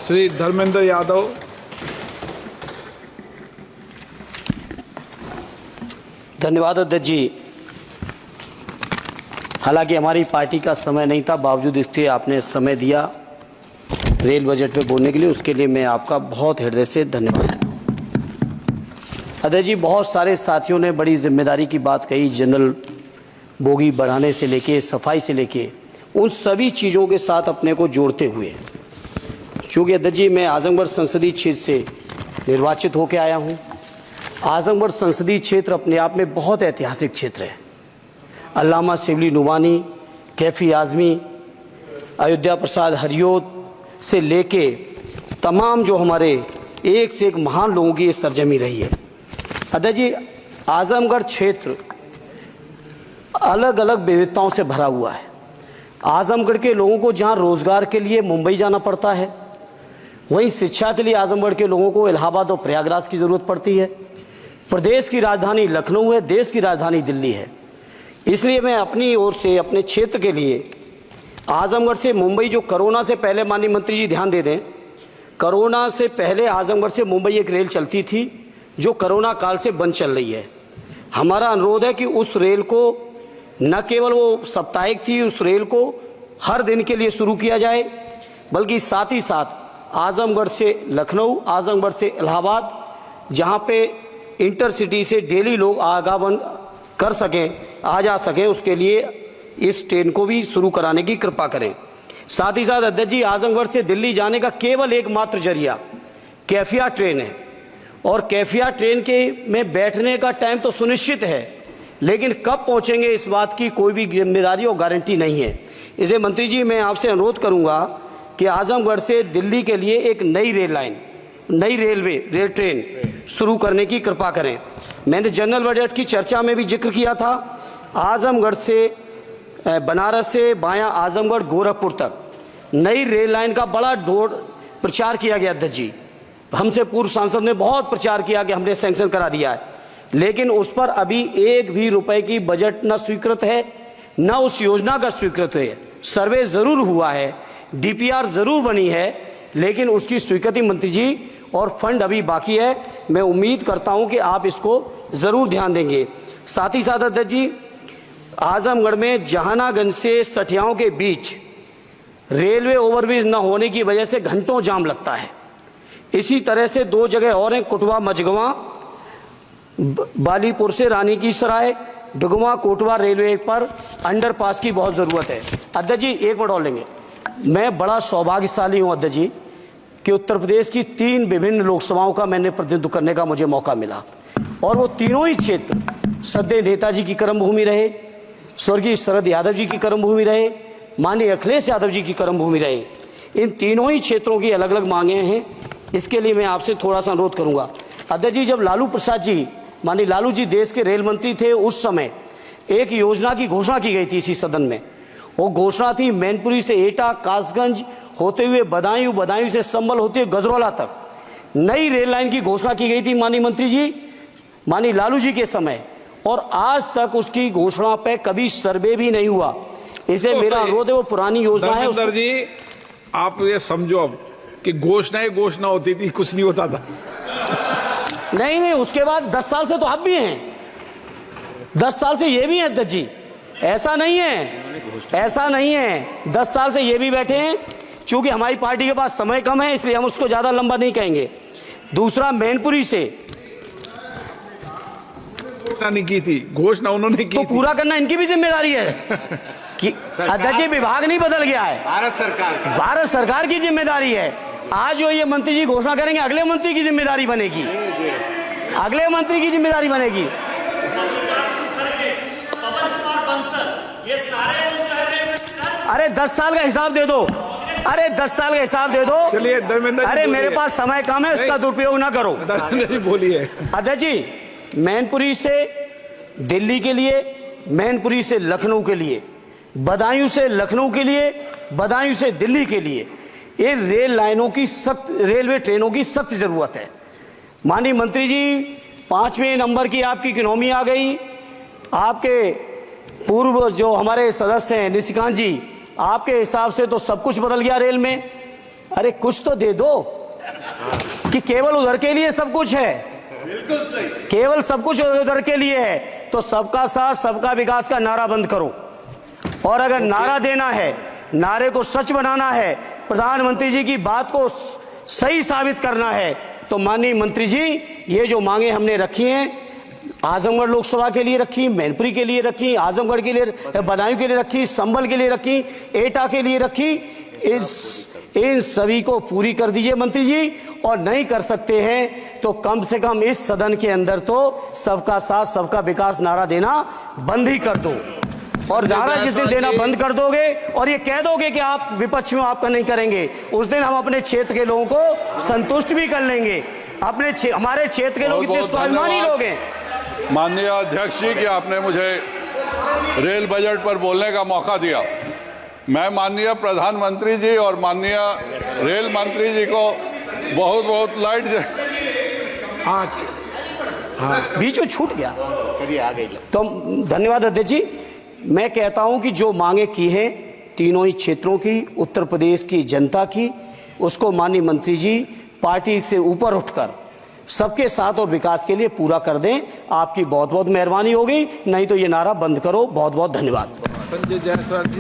श्री धर्मेंद्र यादव। धन्यवाद अध्यक्ष जी। हालांकि हमारी पार्टी का समय नहीं था, बावजूद इसके आपने समय दिया रेल बजट पे बोलने के लिए, उसके लिए मैं आपका बहुत हृदय से धन्यवाद। अध्यक्ष जी, बहुत सारे साथियों ने बड़ी जिम्मेदारी की बात कही, जनरल बोगी बढ़ाने से लेके सफाई से लेके उन सभी चीज़ों के साथ अपने को जोड़ते हुए, क्योंकि अध्यक्ष जी मैं आजमगढ़ संसदीय क्षेत्र से निर्वाचित होकर आया हूँ। आजमगढ़ संसदीय क्षेत्र अपने आप में बहुत ऐतिहासिक क्षेत्र है। अल्लामा शिबली नुमानी, कैफी आज़मी, अयोध्या प्रसाद हरियोत से लेके तमाम जो हमारे एक से एक महान लोगों की ये सरजमी रही है। अध्यक्ष जी, आजमगढ़ क्षेत्र अलग अलग विविधताओं से भरा हुआ है। आजमगढ़ के लोगों को जहाँ रोजगार के लिए मुंबई जाना पड़ता है, वहीं शिक्षा के लिए आजमगढ़ के लोगों को इलाहाबाद और प्रयागराज की ज़रूरत पड़ती है। प्रदेश की राजधानी लखनऊ है, देश की राजधानी दिल्ली है। इसलिए मैं अपनी ओर से अपने क्षेत्र के लिए आजमगढ़ से मुंबई, जो कोरोना से पहले, माननीय मंत्री जी ध्यान दे दें, कोरोना से पहले आजमगढ़ से मुंबई एक रेल चलती थी जो कोरोना काल से बंद चल रही है। हमारा अनुरोध है कि उस रेल को न केवल वो साप्ताहिक थी, उस रेल को हर दिन के लिए शुरू किया जाए, बल्कि साथ ही साथ आजमगढ़ से लखनऊ, आजमगढ़ से इलाहाबाद, जहाँ पे इंटरसिटी से डेली लोग आवागमन कर सकें, आ जा सकें, उसके लिए इस ट्रेन को भी शुरू कराने की कृपा करें। साथ ही साथ अध्यक्ष जी, आजमगढ़ से दिल्ली जाने का केवल एकमात्र जरिया कैफिया ट्रेन है, और कैफिया ट्रेन के में बैठने का टाइम तो सुनिश्चित है, लेकिन कब पहुंचेंगे इस बात की कोई भी जिम्मेदारी और गारंटी नहीं है। इसे मंत्री जी मैं आपसे अनुरोध करूंगा कि आजमगढ़ से दिल्ली के लिए एक नई रेल लाइन, नई रेल ट्रेन शुरू करने की कृपा करें। मैंने जनरल बजट की चर्चा में भी जिक्र किया था, आजमगढ़ से बनारस से बायां आजमगढ़ गोरखपुर तक नई रेल लाइन का बड़ा दौड़ प्रचार किया गया। अध्यक्ष जी, हमसे पूर्व सांसद ने बहुत प्रचार किया कि हमने सैंक्शन करा दिया है, लेकिन उस पर अभी एक भी रुपए की बजट न स्वीकृत है, न उस योजना का स्वीकृत है। सर्वे जरूर हुआ है, डीपीआर जरूर बनी है, लेकिन उसकी स्वीकृति मंत्री जी और फंड अभी बाकी है। मैं उम्मीद करता हूं कि आप इसको जरूर ध्यान देंगे। साथ ही साथ अध्यक्ष जी, आजमगढ़ में जहानागंज से सठियाओं के बीच रेलवे ओवरब्रिज न होने की वजह से घंटों जाम लगता है। इसी तरह से दो जगह और हैं, कुटवा मझगवा, बालीपुर से रानी की सराय, डुगवा कोटवा रेलवे पर अंडरपास की बहुत ज़रूरत है। अध्यक्ष जी एक मिनट और लेंगे। मैं बड़ा सौभाग्यशाली हूँ अध्यक्ष जी कि उत्तर प्रदेश की 3 विभिन्न लोकसभाओं का मैंने प्रतिनिधित्व करने का मुझे मौका मिला, और वो तीनों ही क्षेत्र सदैव नेताजी की कर्मभूमि रहे, स्वर्गीय शरद यादव जी की कर्मभूमि रहे, माननीय अखिलेश यादव जी की कर्मभूमि रहे। इन तीनों ही क्षेत्रों की अलग अलग मांगे हैं, इसके लिए मैं आपसे थोड़ा सा अनुरोध करूंगा। अध्यक्ष जी, जब लालू प्रसाद जी, माननीय लालू जी देश के रेल मंत्री थे, उस समय एक योजना की घोषणा की गई थी इसी सदन में। वो घोषणा थी मैनपुरी से एटा, कासगंज होते हुए बदायूं, बदायूं से संभल होते हुए गजरौला तक नई रेल लाइन की घोषणा की गई थी माननीय मंत्री जी, माननीय लालू जी के समय, और आज तक उसकी घोषणा पे कभी सर्वे भी नहीं हुआ। इसलिए मेरा अनुरोध है, वो पुरानी योजना है। धर्मेंद्र जी, आप ये समझो अब कि घोषणा होती थी, कुछ नहीं होता था। नहीं, उसके बाद 10 साल से तो आप भी हैं, 10 साल से ये भी हैं अध्यक्ष जी, ऐसा नहीं है 10 साल से ये भी बैठे हैं। चूंकि हमारी पार्टी के पास समय कम है, इसलिए हम उसको ज्यादा लंबा नहीं कहेंगे। दूसरा, मैनपुरी से घोषणा नहीं की थी, घोषणा उन्होंने की तो पूरा करना इनकी भी जिम्मेदारी है कि अध्यक्ष जी, विभाग नहीं बदल गया है, भारत सरकार की जिम्मेदारी है। आज जो ये मंत्री जी घोषणा करेंगे, अगले मंत्री की जिम्मेदारी बनेगी, अगले मंत्री की जिम्मेदारी बनेगी। अरे 10 साल का हिसाब दे दो, अरे 10 साल का हिसाब दे दो। चलिए धर्मेंद्र जी, अरे मेरे पास समय कम है, उसका दुरुपयोग ना करो। बोलिए अध्यक्ष जी, मैनपुरी से दिल्ली के लिए, मैनपुरी से लखनऊ के लिए, बदायूं से लखनऊ के लिए, बदायूं से दिल्ली के लिए ये रेल लाइनों की सख्त, रेलवे ट्रेनों की सख्त जरूरत है। माननीय मंत्री जी, 5वें नंबर की आपकी इकोनॉमी आ गई। आपके पूर्व जो हमारे सदस्य हैं निशिकांत जी, आपके हिसाब से तो सब कुछ बदल गया रेल में। अरे कुछ तो दे दो कि केवल उधर के लिए सब कुछ है, बिल्कुल सही। केवल सब कुछ उधर के लिए है। तो सबका साथ सबका विकास का नारा बंद करो, और अगर नारा देना है, नारे को सच बनाना है, प्रधानमंत्री जी की बात को सही साबित करना है, तो माननीय मंत्री जी ये जो मांगे हमने रखी हैं, आजमगढ़ लोकसभा के लिए रखी, मैनपुरी के लिए रखी, आजमगढ़ के लिए, बदायूं के लिए रखी, संभल के लिए रखी, एटा के लिए रखी, इन सभी को पूरी कर दीजिए मंत्री जी। और नहीं कर सकते हैं तो कम से कम इस सदन के अंदर तो सबका साथ सबका विकास नारा देना बंद ही कर दो। और नारा जिस दिन देना बंद कर दोगे और ये कह दोगे कि आप विपक्ष में आपका नहीं करेंगे, उस दिन हम अपने क्षेत्र के लोगों को संतुष्ट भी कर लेंगे। हमारे क्षेत्र के लोग इतने स्वाभिमानी लोग हैं। माननीय अध्यक्ष जी कि आपने मुझे रेल बजट पर बोलने का मौका दिया। मैं माननीय प्रधानमंत्री जी और माननीय रेल मंत्री जी को बहुत बहुत बीच में छूट गया, तो धन्यवाद अध्यक्ष जी। मैं कहता हूं कि जो मांगे की हैं तीनों ही क्षेत्रों की, उत्तर प्रदेश की जनता की, उसको माननीय मंत्री जी पार्टी से ऊपर उठकर सबके साथ और विकास के लिए पूरा कर दें। आपकी बहुत बहुत मेहरबानी होगी, नहीं तो ये नारा बंद करो। बहुत बहुत धन्यवाद। संजय जायसवाल जी।